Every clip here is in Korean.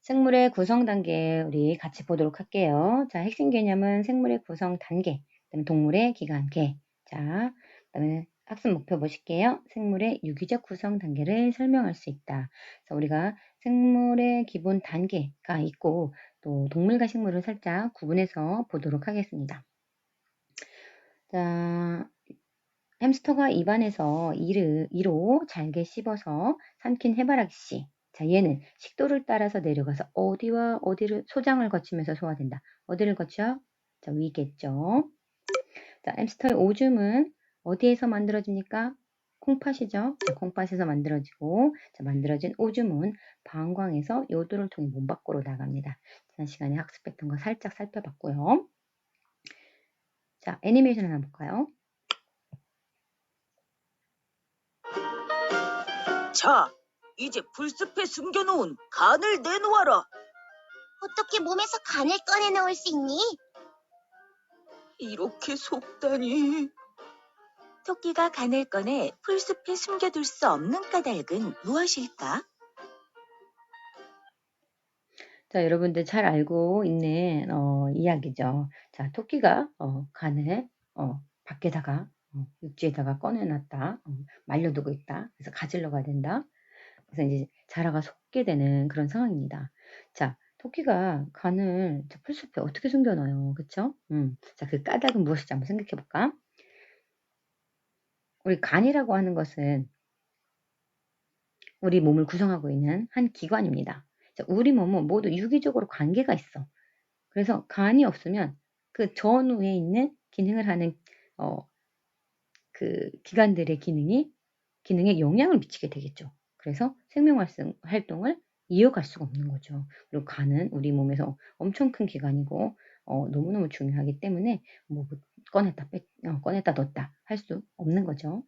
생물의 구성 단계 우리 같이 보도록 할게요. 자, 핵심 개념은 생물의 구성 단계, 그다음에 동물의 기관계. 자, 그다음에 학습 목표 보실게요. 생물의 유기적 구성 단계를 설명할 수 있다. 그래서 우리가 생물의 기본 단계가 있고 또 동물과 식물을 살짝 구분해서 보도록 하겠습니다. 자, 햄스터가 입안에서 이로 잘게 씹어서 삼킨 해바라기 씨. 자, 얘는 식도를 따라서 내려가서 어디와 어디를 소장을 거치면서 소화된다. 어디를 거쳐? 자, 위겠죠. 자, 햄스터의 오줌은 어디에서 만들어집니까? 콩팥이죠. 자, 콩팥에서 만들어지고, 자, 만들어진 오줌은 방광에서 요도를 통해 몸 밖으로 나갑니다. 지난 시간에 학습했던 거 살짝 살펴봤고요. 자, 애니메이션 하나 볼까요? 자, 이제 풀숲에 숨겨놓은 간을 내놓아라. 어떻게 몸에서 간을 꺼내 넣을 수 있니? 이렇게 속다니. 토끼가 간을 꺼내 풀숲에 숨겨둘 수 없는 까닭은 무엇일까? 자, 여러분들 잘 알고 있는 이야기죠. 자, 토끼가 간을 밖에다가 육지에다가 꺼내놨다. 말려두고 있다. 그래서 가지러 가야 된다. 그래서 이제 자라가 속게 되는 그런 상황입니다. 자, 토끼가 간을 풀숲에 어떻게 숨겨놔요? 그쵸? 자, 그 까닭은 무엇일지 한번 생각해 볼까? 우리 간이라고 하는 것은 우리 몸을 구성하고 있는 한 기관입니다. 자, 우리 몸은 모두 유기적으로 관계가 있어. 그래서 간이 없으면 그 전후에 있는 기능을 하는 그 기관들의 기능에 영향을 미치게 되겠죠. 그래서 생명 활동을 이어갈 수가 없는 거죠. 그리고 간은 우리 몸에서 엄청 큰 기관이고 너무너무 중요하기 때문에 뭐 꺼냈다 넣었다 할 수 없는 거죠.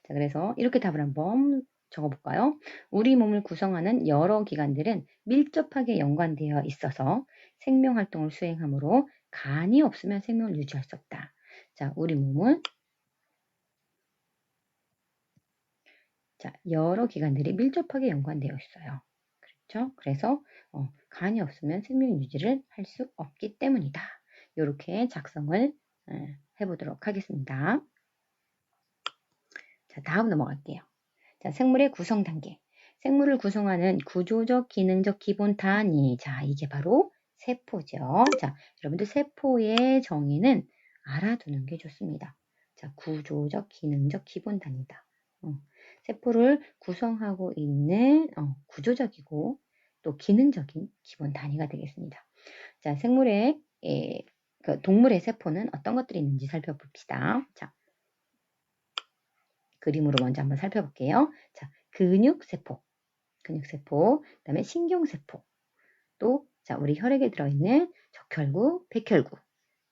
자, 그래서 이렇게 답을 한번 적어볼까요? 우리 몸을 구성하는 여러 기관들은 밀접하게 연관되어 있어서 생명 활동을 수행하므로 간이 없으면 생명을 유지할 수 없다. 자, 우리 몸은 여러 기관들이 밀접하게 연관되어 있어요. 그렇죠? 그래서 간이 없으면 생명 유지를 할 수 없기 때문이다. 이렇게 작성을 해보도록 하겠습니다. 자, 다음 넘어갈게요. 자, 생물의 구성 단계. 생물을 구성하는 구조적, 기능적 기본 단위. 자, 이게 바로 세포죠. 자, 여러분들 세포의 정의는 알아두는 게 좋습니다. 자, 구조적, 기능적 기본 단위다. 세포를 구성하고 있는 구조적이고 또 기능적인 기본 단위가 되겠습니다. 자, 생물의 그 동물의 세포는 어떤 것들이 있는지 살펴봅시다. 자, 그림으로 먼저 한번 살펴볼게요. 자, 근육세포, 그다음에 신경세포, 또 자, 우리 혈액에 들어있는 적혈구, 백혈구,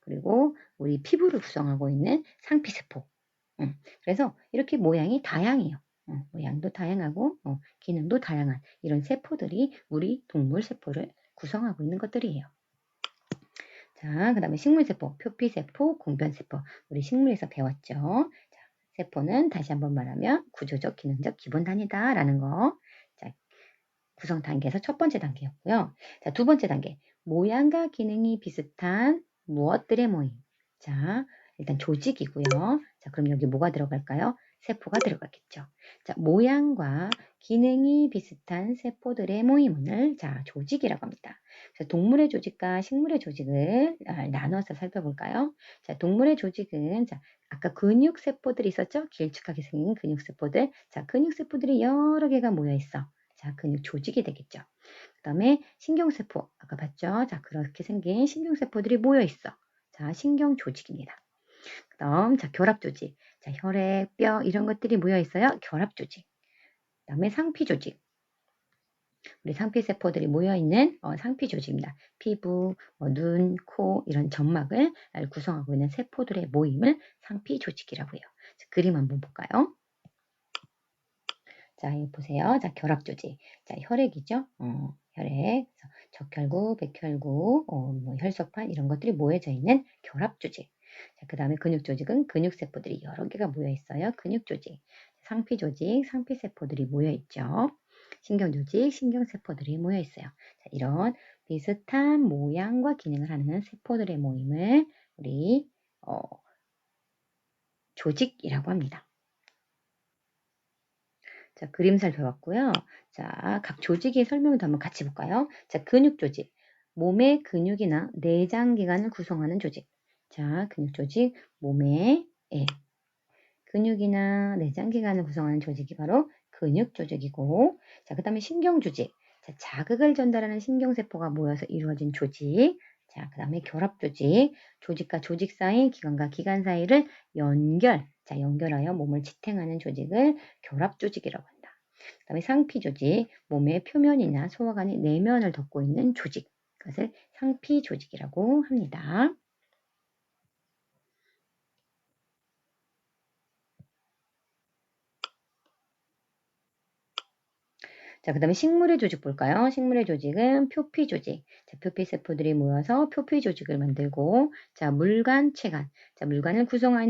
그리고 우리 피부를 구성하고 있는 상피세포. 그래서 이렇게 모양이 다양해요. 모양도 다양하고 기능도 다양한 이런 세포들이 우리 동물 세포를 구성하고 있는 것들이에요. 자, 그 다음에 식물세포, 표피세포, 공변세포. 우리 식물에서 배웠죠. 자, 세포는 다시 한번 말하면 구조적, 기능적 기본 단위다라는 거. 자, 구성 단계에서 첫 번째 단계였고요. 자, 두 번째 단계. 모양과 기능이 비슷한 무엇들의 모임. 자, 일단 조직이고요. 자, 그럼 여기 뭐가 들어갈까요? 세포가 들어가겠죠. 자, 모양과 기능이 비슷한 세포들의 모임을 자, 조직이라고 합니다. 그래서 동물의 조직과 식물의 조직을 나눠서 살펴볼까요? 자, 동물의 조직은 자, 아까 근육세포들이 있었죠? 길쭉하게 생긴 근육세포들. 자, 근육세포들이 여러 개가 모여 있어. 자, 근육 조직이 되겠죠. 그 다음에 신경세포, 아까 봤죠? 자, 그렇게 생긴 신경세포들이 모여 있어. 자, 신경조직입니다. 그 다음, 자, 결합조직. 자, 혈액, 뼈, 이런 것들이 모여 있어요. 결합조직. 그 다음에 상피조직. 우리 상피세포들이 모여있는 상피조직입니다. 피부, 눈, 코, 이런 점막을 구성하고 있는 세포들의 모임을 상피조직이라고 해요. 자, 그림 한번 볼까요? 자, 여기 보세요. 자, 결합조직. 자, 혈액이죠. 혈액, 적혈구, 백혈구, 뭐 혈소판 이런 것들이 모여져 있는 결합조직. 자, 그 다음에 근육조직은 근육세포들이 여러 개가 모여 있어요. 근육조직. 상피조직, 상피세포들이 모여 있죠. 신경조직, 신경세포들이 모여 있어요. 자, 이런 비슷한 모양과 기능을 하는 세포들의 모임을 우리 조직이라고 합니다. 자, 그림 살펴봤고요. 자, 각 조직의 설명도 한번 같이 볼까요? 자, 근육조직. 몸의 근육이나 내장기관을 구성하는 조직. 자, 근육조직, 몸의 근육이나 내장기관을 구성하는 조직이 바로 근육조직이고, 자, 그 다음에 신경조직. 자, 자극을 전달하는 신경세포가 모여서 이루어진 조직. 자, 그 다음에 결합조직. 조직과 조직 사이, 기관과 기관 사이를 연결하여 몸을 지탱하는 조직을 결합조직이라고 한다. 그 다음에 상피조직. 몸의 표면이나 소화관이 내면을 덮고 있는 조직. 그것을 상피조직이라고 합니다. 자, 그 다음에 식물의 조직 볼까요? 식물의 조직은 표피조직. 자, 표피세포들이 모여서 표피조직을 만들고, 자, 물관, 체관. 자, 물관을 구성하고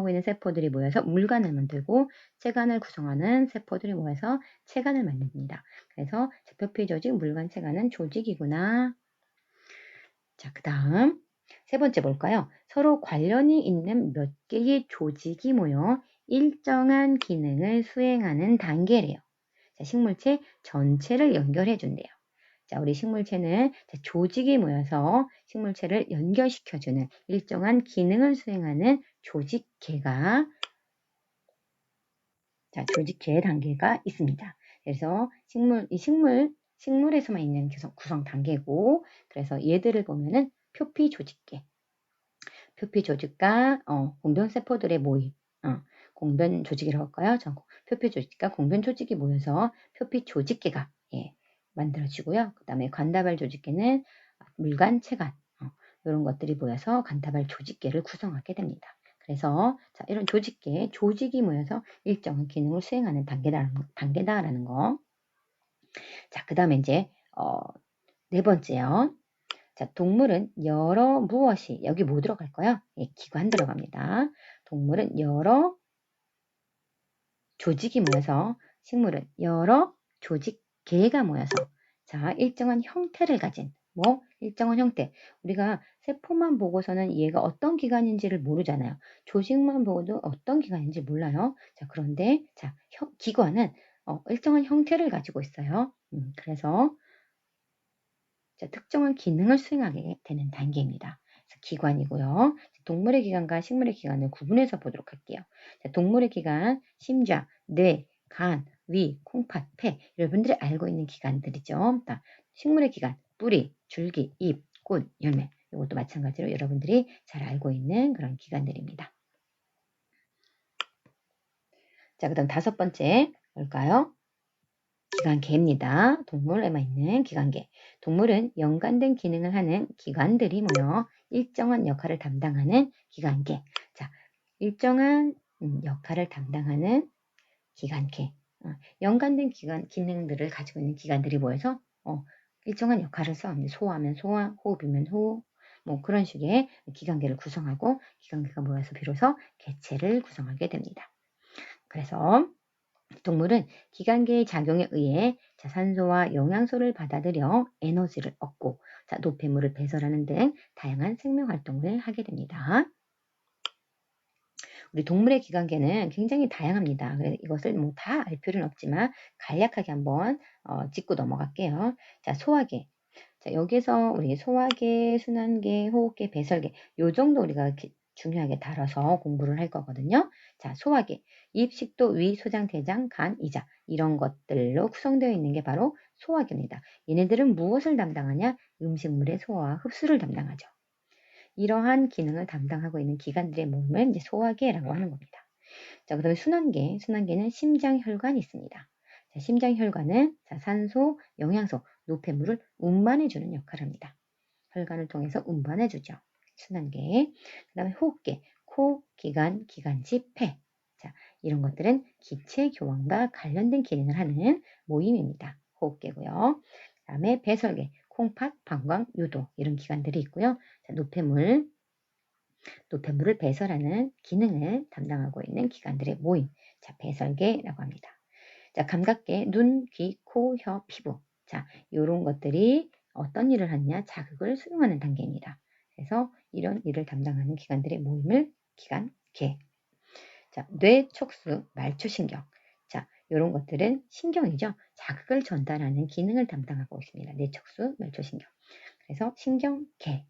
있는 세포들이 모여서 물관을 만들고, 체관을 구성하는 세포들이 모여서 체관을 만듭니다. 그래서 표피조직, 물관, 체관은 조직이구나. 자, 그 다음 세 번째 볼까요? 서로 관련이 있는 몇 개의 조직이 모여 일정한 기능을 수행하는 단계래요. 자, 식물체 전체를 연결해 준대요. 자, 우리 식물체는 조직이 모여서 식물체를 연결시켜주는 일정한 기능을 수행하는 조직계가 조직계 단계가 있습니다. 그래서 식물에서만 있는 구성 단계고, 그래서 얘들을 보면은 표피 조직계, 표피 조직과 공변 세포들의 모임, 공변 조직이라고 할까요? 표피 조직과 공변 조직이 모여서 표피 조직계가 만들어지고요. 그 다음에 관다발 조직계는 물관, 체관 이런 것들이 모여서 관다발 조직계를 구성하게 됩니다. 그래서 이런 조직이 모여서 일정한 기능을 수행하는 단계다라는 거. 자, 그 다음에 이제 네 번째요. 자, 동물은 무엇이 여기 뭐 들어갈까요? 기관 들어갑니다. 동물은 여러 조직이 모여서, 식물은 여러 조직계가 모여서 일정한 형태를 가진 일정한 형태. 우리가 세포만 보고서는 얘가 어떤 기관인지를 모르잖아요. 조직만 보고도 어떤 기관인지 몰라요. 자, 그런데 기관은 일정한 형태를 가지고 있어요. 그래서 특정한 기능을 수행하게 되는 단계입니다. 기관이고요. 동물의 기관과 식물의 기관을 구분해서 보도록 할게요. 동물의 기관, 심장, 뇌, 간, 위, 콩팥, 폐. 여러분들이 알고 있는 기관들이죠. 식물의 기관, 뿌리, 줄기, 잎, 꽃, 열매. 이것도 마찬가지로 여러분들이 잘 알고 있는 그런 기관들입니다. 자, 그 다음 다섯 번째 뭘까요? 기관계입니다. 동물에만 있는 기관계. 동물은 연관된 기능을 하는 기관들이 모여 일정한 역할을 담당하는 기관계. 자, 일정한 역할을 담당하는 기관계. 연관된 기능들을 가지고 있는 기관들이 모여서 일정한 역할을 써합니다. 소화하면 소화, 호흡이면 호흡, 그런 식의 기관계를 구성하고 기관계가 모여서 비로소 개체를 구성하게 됩니다. 그래서 동물은 기관계의 작용에 의해 산소와 영양소를 받아들여 에너지를 얻고 노폐물을 배설하는 등 다양한 생명활동을 하게 됩니다. 우리 동물의 기관계는 굉장히 다양합니다. 그래서 이것을 다 알 필요는 없지만 간략하게 한번 짚고 넘어갈게요. 자, 소화계. 자, 여기서 우리 소화계, 순환계, 호흡계, 배설계 요 정도 우리가 중요하게 다뤄서 공부를 할 거거든요. 자, 소화계. 입, 식도, 위, 소장, 대장, 간, 이자 이런 것들로 구성되어 있는 게 바로 소화계입니다. 얘네들은 무엇을 담당하냐? 음식물의 소화와 흡수를 담당하죠. 이러한 기능을 담당하고 있는 기관들의 모임을 이제 소화계라고 하는 겁니다. 자, 그 다음에 순환계. 순환계는 심장혈관이 있습니다. 자, 심장혈관은 산소, 영양소, 노폐물을 운반해주는 역할을 합니다. 혈관을 통해서 운반해주죠. 순환계. 그 다음에 호흡계. 코, 기관, 기관지, 폐. 자, 이런 것들은 기체 교환과 관련된 기능을 하는 모임입니다. 호흡계고요. 그 다음에 배설계. 콩팥, 방광, 요도 이런 기관들이 있고요. 자, 노폐물을 배설하는 기능을 담당하고 있는 기관들의 모임. 자, 배설계라고 합니다. 자, 감각계, 눈, 귀, 코, 혀, 피부. 자, 요런 것들이 어떤 일을 하느냐? 자극을 수용하는 단계입니다. 그래서 이런 일을 담당하는 기관들의 모임을 기관계. 자, 뇌, 촉수, 말초신경. 자, 요런 것들은 신경이죠. 자극을 전달하는 기능을 담당하고 있습니다. 뇌, 촉수, 말초신경. 그래서 신경계.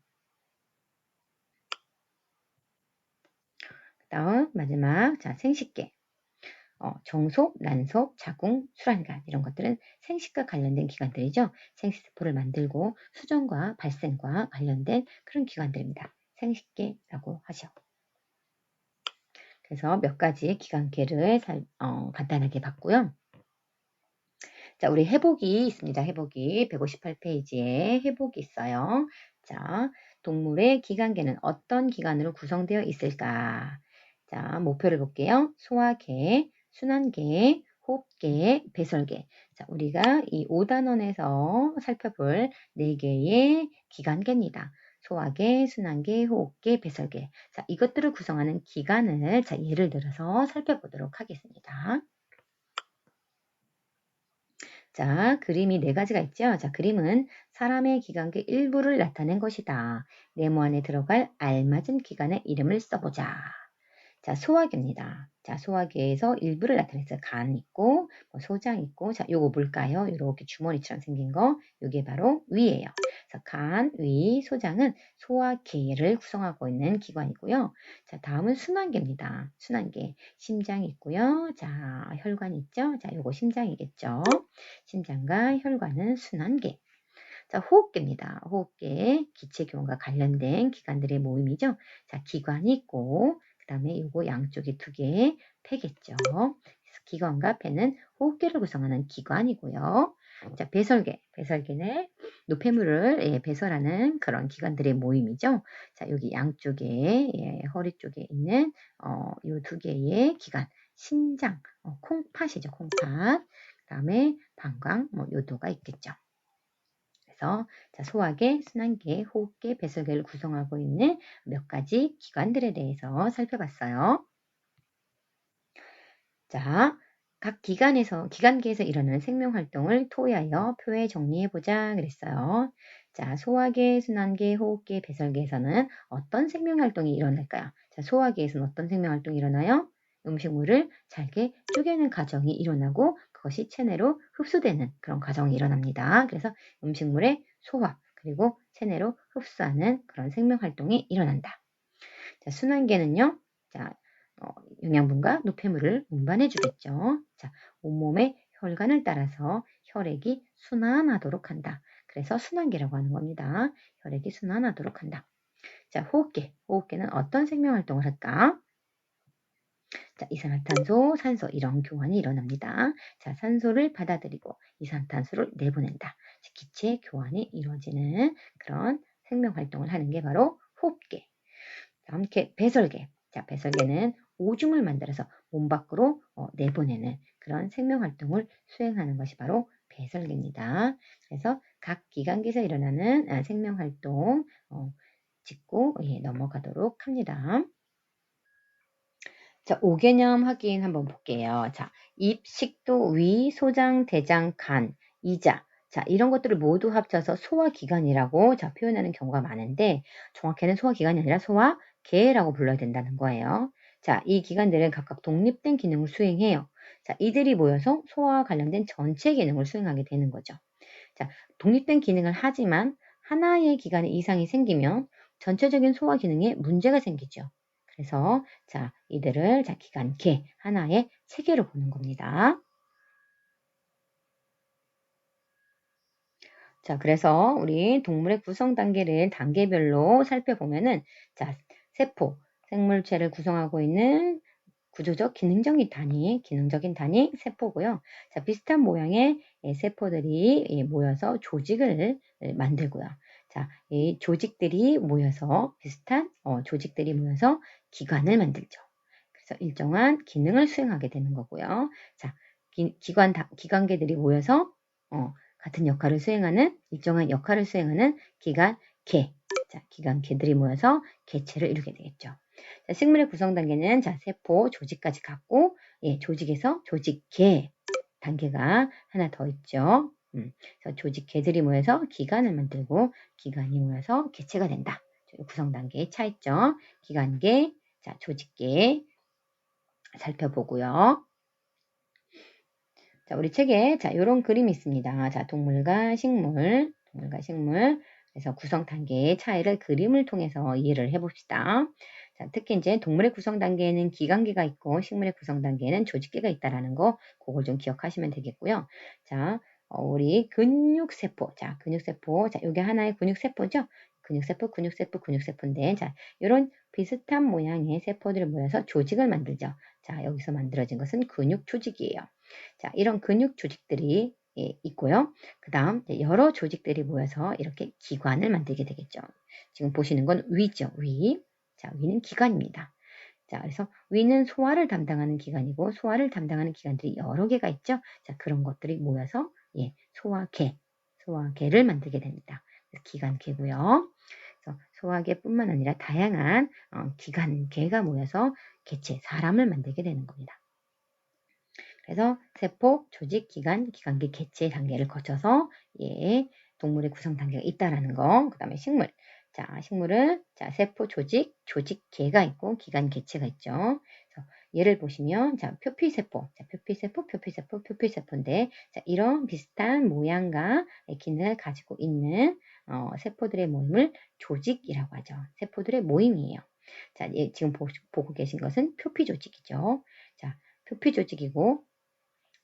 다음 마지막 자 생식계. 정속, 난속, 자궁, 수란관 이런 것들은 생식과 관련된 기관들이죠. 생식세포를 만들고 수정과 발생과 관련된 그런 기관들입니다. 생식계라고 하죠. 그래서 몇 가지 기관계를 간단하게 봤고요. 자, 우리 해보기 있습니다. 해보기 158페이지에 해보기 있어요. 자, 동물의 기관계는 어떤 기관으로 구성되어 있을까? 자, 목표를 볼게요. 소화계, 순환계, 호흡계, 배설계. 자, 우리가 이 5단원에서 살펴볼 4개의 기관계입니다. 소화계, 순환계, 호흡계, 배설계. 자, 이것들을 구성하는 기관을 자, 예를 들어서 살펴보도록 하겠습니다. 자, 그림이 4가지가 있죠. 자, 그림은 사람의 기관계 일부를 나타낸 것이다. 네모 안에 들어갈 알맞은 기관의 이름을 써보자. 자, 소화계입니다. 자, 소화계에서 일부를 나타냈어요. 간 있고, 소장 있고, 자, 요거 뭘까요? 이렇게 주머니처럼 생긴 거, 요게 바로 위예요. 그래서 간, 위, 소장은 소화계를 구성하고 있는 기관이고요. 자, 다음은 순환계입니다. 순환계, 심장이 있고요. 자, 혈관 있죠? 자, 요거 심장이겠죠? 심장과 혈관은 순환계. 자, 호흡계입니다. 호흡계, 기체교원과 관련된 기관들의 모임이죠. 자, 기관이 있고, 그 다음에 요거 양쪽에 2개, 폐겠죠. 그래서 기관과 폐는 호흡계를 구성하는 기관이고요. 자, 배설계. 배설계는 노폐물을 배설하는 그런 기관들의 모임이죠. 자, 여기 양쪽에, 허리 쪽에 있는, 요 2개의 기관. 심장, 콩팥이죠, 콩팥. 그 다음에 방광, 요도가 있겠죠. 그래서 자, 소화계, 순환계, 호흡계, 배설계를 구성하고 있는 몇 가지 기관들에 대해서 살펴봤어요. 자, 각 기관계에서 일어나는 생명활동을 토의하여 표에 정리해보자 그랬어요. 자, 소화계, 순환계, 호흡계, 배설계에서는 어떤 생명활동이 일어날까요? 자, 소화계에서는 어떤 생명활동이 일어나요? 음식물을 잘게 쪼개는 과정이 일어나고 그것이 체내로 흡수되는 그런 과정이 일어납니다. 그래서 음식물의 소화 그리고 체내로 흡수하는 그런 생명활동이 일어난다. 자, 순환계는요. 자, 영양분과 노폐물을 운반해 주겠죠. 자, 온몸의 혈관을 따라서 혈액이 순환하도록 한다. 그래서 순환계라고 하는 겁니다. 혈액이 순환하도록 한다. 자, 호흡계. 호흡계는 어떤 생명활동을 할까? 자, 이산화탄소, 산소 이런 교환이 일어납니다. 자, 산소를 받아들이고 이산화탄소를 내보낸다. 기체 교환이 이루어지는 그런 생명활동을 하는 게 바로 호흡계. 다음 배설계. 자, 배설계는 오줌을 만들어서 몸 밖으로 내보내는 그런 생명활동을 수행하는 것이 바로 배설계입니다. 그래서 각 기관계에서 일어나는 생명활동 짚고 넘어가도록 합니다. 자, 5개념 확인 한번 볼게요. 자, 입, 식도, 위, 소장, 대장, 간, 이자. 자, 이런 것들을 모두 합쳐서 소화기관이라고 자, 표현하는 경우가 많은데 정확히는 소화기관이 아니라 소화계라고 불러야 된다는 거예요. 자, 이 기관들은 각각 독립된 기능을 수행해요. 자, 이들이 모여서 소화와 관련된 전체 기능을 수행하게 되는 거죠. 자, 독립된 기능을 하지만 하나의 기관에 이상이 생기면 전체적인 소화 기능에 문제가 생기죠. 그래서 자, 이들을 자, 기관계 하나의 체계로 보는 겁니다. 자, 그래서 우리 동물의 구성 단계를 단계별로 살펴보면은 자, 세포, 생물체를 구성하고 있는 구조적 기능적인 단위 세포고요. 자, 비슷한 모양의 세포들이 모여서 조직을 만들고요. 자, 이 조직들이 모여서 비슷한 조직들이 모여서 기관을 만들죠. 그래서 일정한 기능을 수행하게 되는 거고요. 자, 기관계들이 모여서 같은 역할을 수행하는 일정한 역할을 수행하는 기관계. 자, 기관계들이 모여서 개체를 이루게 되겠죠. 자, 식물의 구성 단계는 자, 세포, 조직까지 갖고 조직에서 조직계. 단계가 하나 더 있죠. 그래서 조직계들이 모여서 기관을 만들고 기관이 모여서 개체가 된다. 구성 단계의 차이점. 기관계, 자, 조직계 살펴보고요. 자, 우리 책에 자, 요런 그림이 있습니다. 자, 동물과 식물. 그래서 구성 단계의 차이를 그림을 통해서 이해를 해봅시다. 자, 특히 이제 동물의 구성 단계에는 기관계가 있고 식물의 구성 단계에는 조직계가 있다라는 거, 그걸 좀 기억하시면 되겠고요. 자, 우리 근육세포. 자, 근육세포. 자, 요게 하나의 근육세포죠? 근육세포인데, 자, 요런 비슷한 모양의 세포들이 모여서 조직을 만들죠. 자, 여기서 만들어진 것은 근육 조직이에요. 자, 이런 근육 조직들이 있고요. 그 다음 여러 조직들이 모여서 이렇게 기관을 만들게 되겠죠. 지금 보시는 건 위죠. 위. 자, 위는 기관입니다. 자, 그래서 위는 소화를 담당하는 기관이고 소화를 담당하는 기관들이 여러 개가 있죠. 자, 그런 것들이 모여서 소화계를 만들게 됩니다. 기관계고요. 그래서 소화계뿐만 아니라 다양한 기관계가 모여서 개체, 사람을 만들게 되는 겁니다. 그래서 세포, 조직, 기관, 기관계, 개체 단계를 거쳐서 동물의 구성 단계가 있다라는 거. 그 다음에 식물. 자, 식물은 자, 세포, 조직, 조직계가 있고 기관, 개체가 있죠. 그래서 예를 보시면 자, 표피세포. 자, 표피세포인데 자, 이런 비슷한 모양과 기능을 가지고 있는 세포들의 모임을 조직이라고 하죠. 세포들의 모임이에요. 자, 지금 보고 계신 것은 표피 조직이죠. 자, 표피 조직이고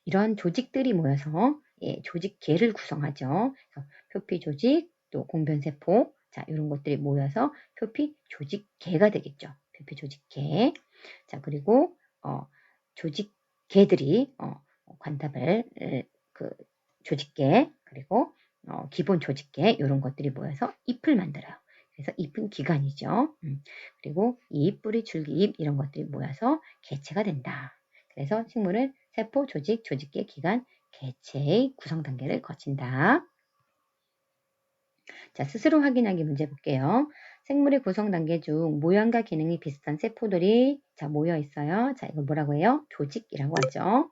이런 조직들이 모여서 조직계를 구성하죠. 그래서 표피 조직, 또 공변세포, 자, 이런 것들이 모여서 표피 조직계가 되겠죠. 표피 조직계. 자, 그리고 조직계들이 관탑을 그 조직계 그리고 기본 조직계 이런 것들이 모여서 잎을 만들어요. 그래서 잎은 기관이죠. 그리고 잎, 뿌리, 줄기, 잎 이런 것들이 모여서 개체가 된다. 그래서 식물은 세포, 조직, 조직계, 기관, 개체의 구성 단계를 거친다. 자, 스스로 확인하기 문제 볼게요. 생물의 구성 단계 중 모양과 기능이 비슷한 세포들이 자, 모여 있어요. 자, 이걸 뭐라고 해요? 조직이라고 하죠.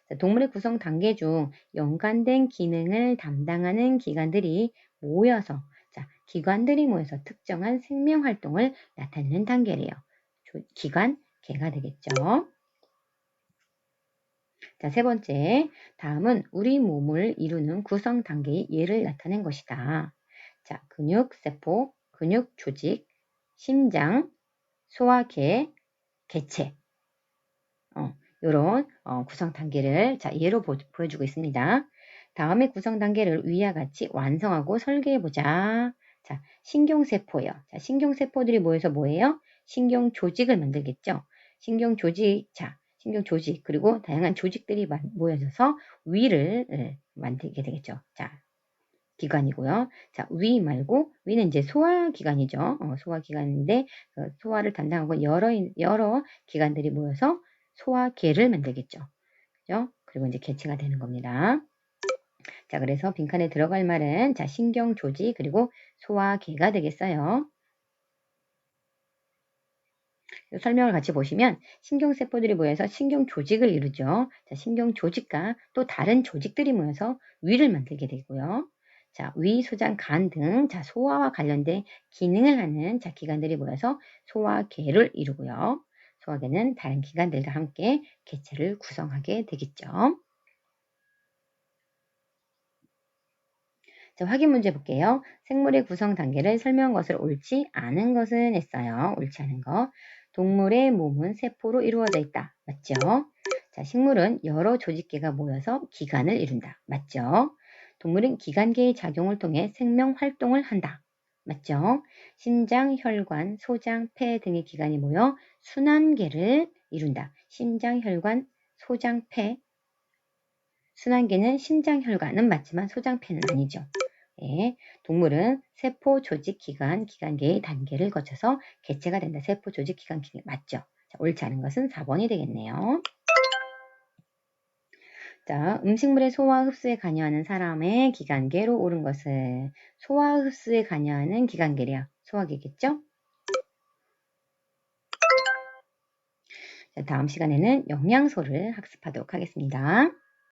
자, 동물의 구성 단계 중 연관된 기능을 담당하는 기관들이 모여서 자, 기관들이 모여서 특정한 생명 활동을 나타내는 단계래요. 기관, 개가 되겠죠. 자, 세 번째, 다음은 우리 몸을 이루는 구성 단계의 예를 나타낸 것이다. 자, 근육, 세포, 근육, 조직, 심장, 소화계, 개체. 이런 구성 단계를 자, 예로 보여주고 있습니다. 다음의 구성 단계를 위와 같이 완성하고 설계해보자. 자, 신경세포예요. 자, 신경세포들이 모여서 뭐예요? 신경조직을 만들겠죠. 신경조직, 자, 신경조직, 그리고 다양한 조직들이 모여져서 위를 만들게 되겠죠. 자, 기관이고요. 자, 위 말고, 위는 이제 소화기관이죠. 소화기관인데, 소화를 담당하고 여러 기관들이 모여서 소화계를 만들겠죠. 그죠? 그리고 이제 개체가 되는 겁니다. 자, 그래서 빈칸에 들어갈 말은, 자, 신경조직, 그리고 소화계가 되겠어요. 설명을 같이 보시면 신경세포들이 모여서 신경조직을 이루죠. 자, 신경조직과 또 다른 조직들이 모여서 위를 만들게 되고요. 자, 위, 소장, 간 등 자, 소화와 관련된 기능을 하는 자, 기관들이 모여서 소화계를 이루고요. 소화계는 다른 기관들과 함께 개체를 구성하게 되겠죠. 자, 확인 문제 볼게요. 생물의 구성 단계를 설명한 것을 옳지 않은 것은 했어요. 옳지 않은 거. 동물의 몸은 세포로 이루어져 있다. 맞죠? 자, 식물은 여러 조직계가 모여서 기관을 이룬다. 맞죠? 동물은 기관계의 작용을 통해 생명 활동을 한다. 맞죠? 심장, 혈관, 소장, 폐 등의 기관이 모여 순환계를 이룬다. 심장, 혈관, 소장, 폐. 순환계는 심장, 혈관은 맞지만 소장, 폐는 아니죠. 예, 동물은 세포, 조직, 기관, 기관계의 단계를 거쳐서 개체가 된다. 세포, 조직, 기관, 기관 맞죠? 자, 옳지 않은 것은 4번이 되겠네요. 자, 음식물의 소화 흡수에 관여하는 사람의 기관계로 옳은 것은 소화 흡수에 관여하는 기관계래요. 소화계겠죠? 자, 다음 시간에는 영양소를 학습하도록 하겠습니다.